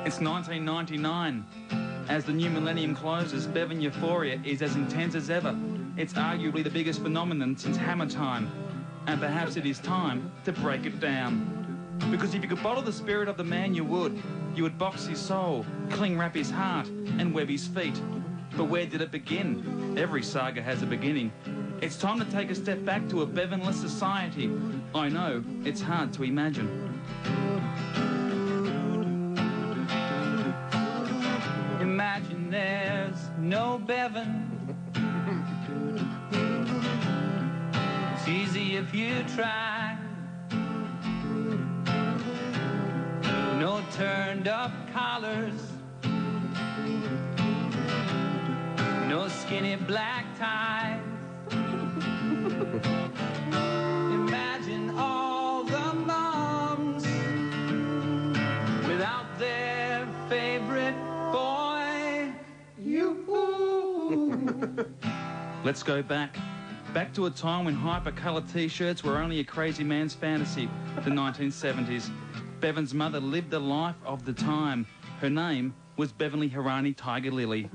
It's 1999. As the new millennium closes, Bevan euphoria is as intense as ever. It's arguably the biggest phenomenon since Hammer Time. And perhaps it is time to break it down. Because if you could bottle the spirit of the man, you would. You would box his soul, cling wrap his heart, and web his feet. But where did it begin? Every saga has a beginning. It's time to take a step back to a Bevanless society. I know, it's hard to imagine. Imagine there's no Bevan. It's easy if you try. No turned up collars, no skinny black ties. Imagine all the moms without their favorite boy. Let's go back to a time when hyper-coloured t-shirts were only a crazy man's fantasy, the 1970s. Bevan's mother lived the life of the time. Her name was Beverly Hirani Tiger Lily,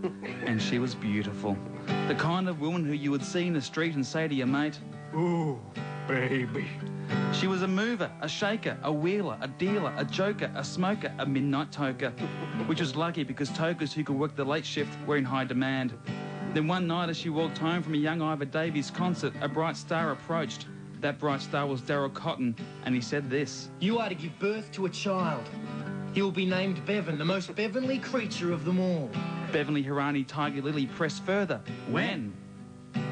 and she was beautiful. The kind of woman who you would see in the street and say to your mate, "Ooh, baby." She was a mover, a shaker, a wheeler, a dealer, a joker, a smoker, a midnight toker, which was lucky because tokers who could work the late shift were in high demand. Then one night as she walked home from a young Ivor Davies concert, a bright star approached. That bright star was Daryl Cotton, and he said this: "You are to give birth to a child. He will be named Bevan, the most Bevanly creature of them all." Beverly Hirani Tiger Lily pressed further. When?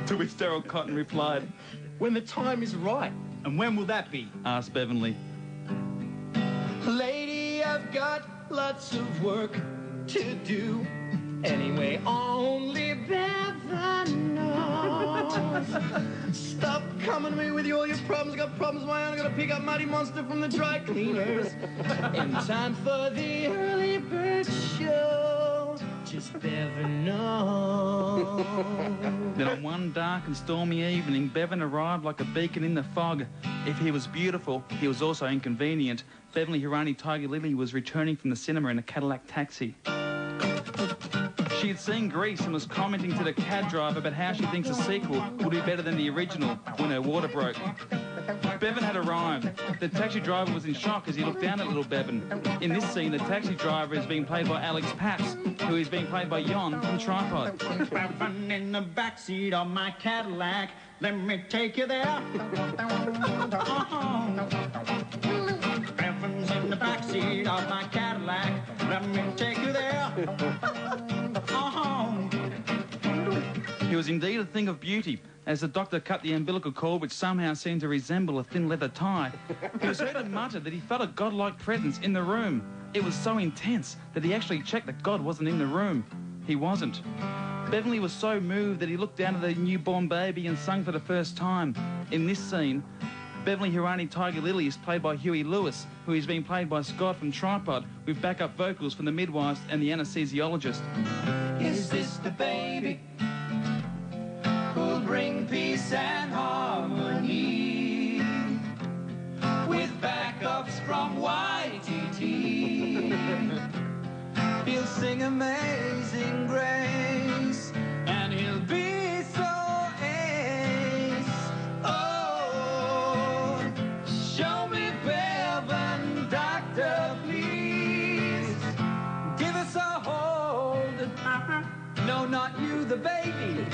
To which Daryl Cotton replied, "When the time is right." "And when will that be?" asked Bevanly. "Lady, I've got lots of work to do. Anyway, only Bevan knows. Stop coming to me with all your problems. I got problems of my own. I gotta pick up Mighty Monster from the dry cleaners. In time for the early bird show. Just Bevan knows." Then on one dark and stormy evening, Bevan arrived like a beacon in the fog. If he was beautiful, he was also inconvenient. Beverly Hirani Tiger Lily was returning from the cinema in a Cadillac taxi. She had seen Grease and was commenting to the cab driver about how she thinks a sequel would be better than the original when her water broke. Bevan had arrived. The taxi driver was in shock as he looked down at little Bevan. In this scene, the taxi driver is being played by Alex Paps, who is being played by Jon from Tripod. "Bevan in the backseat of my Cadillac, let me take you there." "Bevan's in the backseat of my Cadillac, let me take you there." He was indeed a thing of beauty. As the doctor cut the umbilical cord, which somehow seemed to resemble a thin leather tie, he was heard to mutter that he felt a godlike presence in the room. It was so intense that he actually checked that God wasn't in the room. He wasn't. Beverly was so moved that he looked down at the newborn baby and sung for the first time. In this scene, Beverly Hirani Tiger Lily is played by Huey Lewis, who is being played by Scott from Tripod, with backup vocals from the midwives and the anesthesiologist. Is this the baby who'll bring peace and harmony, with backups from YTT? He'll sing Amazing Grace, and he'll be so ace. Oh, show me Bevan, doctor, please. Give us a hold. No, not you, the baby.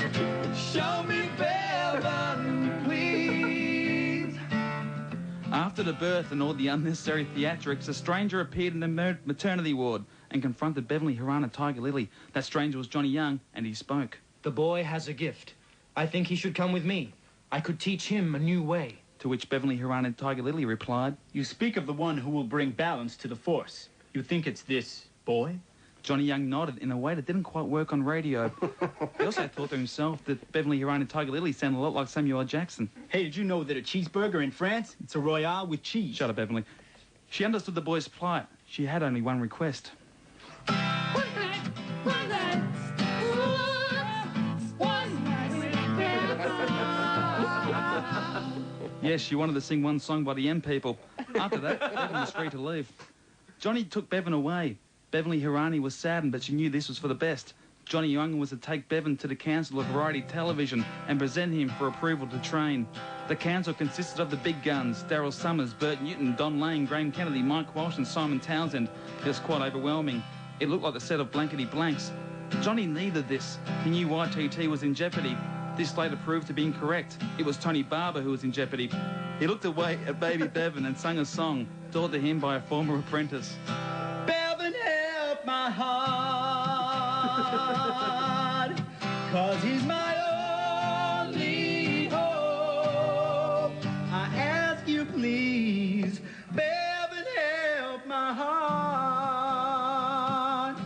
Show me Bevan, please. After the birth and all the unnecessary theatrics, a stranger appeared in the maternity ward and confronted Beverly Hirani Tiger Lily. That stranger was Johnny Young, and he spoke. "The boy has a gift. I think he should come with me. I could teach him a new way." To which Beverly Hirani Tiger Lily replied, "You speak of the one who will bring balance to the force. You think it's this boy?" Johnny Young nodded in a way that didn't quite work on radio. He also thought to himself that Beverly Hirani Tiger Lily sounded a lot like Samuel L. Jackson. "Hey, did you know that a cheeseburger in France, it's a Royale with cheese?" Shut up, Beverly. She understood the boy's plight. She had only one request. One night with Bevan. Yes, she wanted to sing one song by the M People. After that, Bevan was free to leave. Johnny took Bevan away. Beverly Hirani was saddened, but she knew this was for the best. Johnny Young was to take Bevan to the Council of Variety Television and present him for approval to train. The council consisted of the big guns, Daryl Summers, Bert Newton, Don Lane, Graham Kennedy, Mike Walsh and Simon Townsend. It was quite overwhelming. It looked like the set of blankety blanks. Johnny needed this. He knew YTT was in jeopardy. This later proved to be incorrect. It was Tony Barber who was in jeopardy. He looked away at baby Bevan and sang a song, taught to him by a former apprentice. Bevan, help my heart, 'cause he's my only hope. I ask you please, Bevan, help my heart.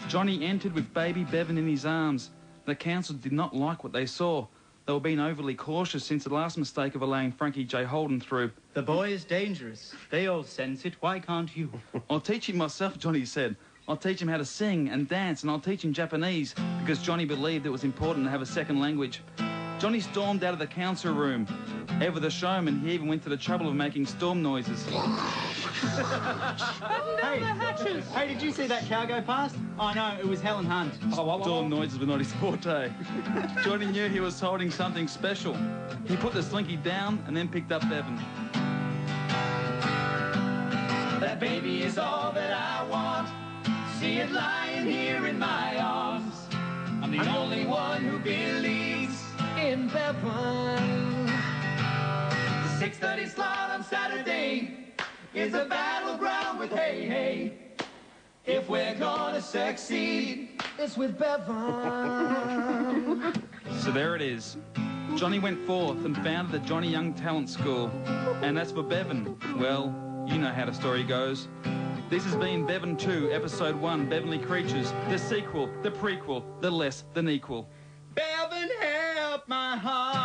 Johnny entered with baby Bevan in his arms. The council did not like what they saw. They were being overly cautious since the last mistake of allowing Frankie J. Holden through. The boy is dangerous. They all sense it. Why can't you? I'll teach him myself, Johnny said. I'll teach him how to sing and dance, and I'll teach him Japanese, because Johnny believed it was important to have a second language. Johnny stormed out of the council room. Ever the showman, he even went to the trouble of making storm noises. Hey, did you see that cow go past? Oh, no, it was Helen Hunt. Storm noises were not his forte. Johnny knew he was holding something special. He put the slinky down and then picked up Bevan. That baby is all that I want. See it lying here in my arms. I'm the only one who believes in Bevan. The 6:30 slot on Saturday is a battleground with hey. If we're gonna succeed, it's with Bevan. So there it is. Johnny went forth and founded the Johnny Young Talent School. And as for Bevan, well, you know how the story goes. This has been Bevan 2, Episode 1, Bevanly Creatures, the sequel, the prequel, the less than equal. Bevan, help my heart.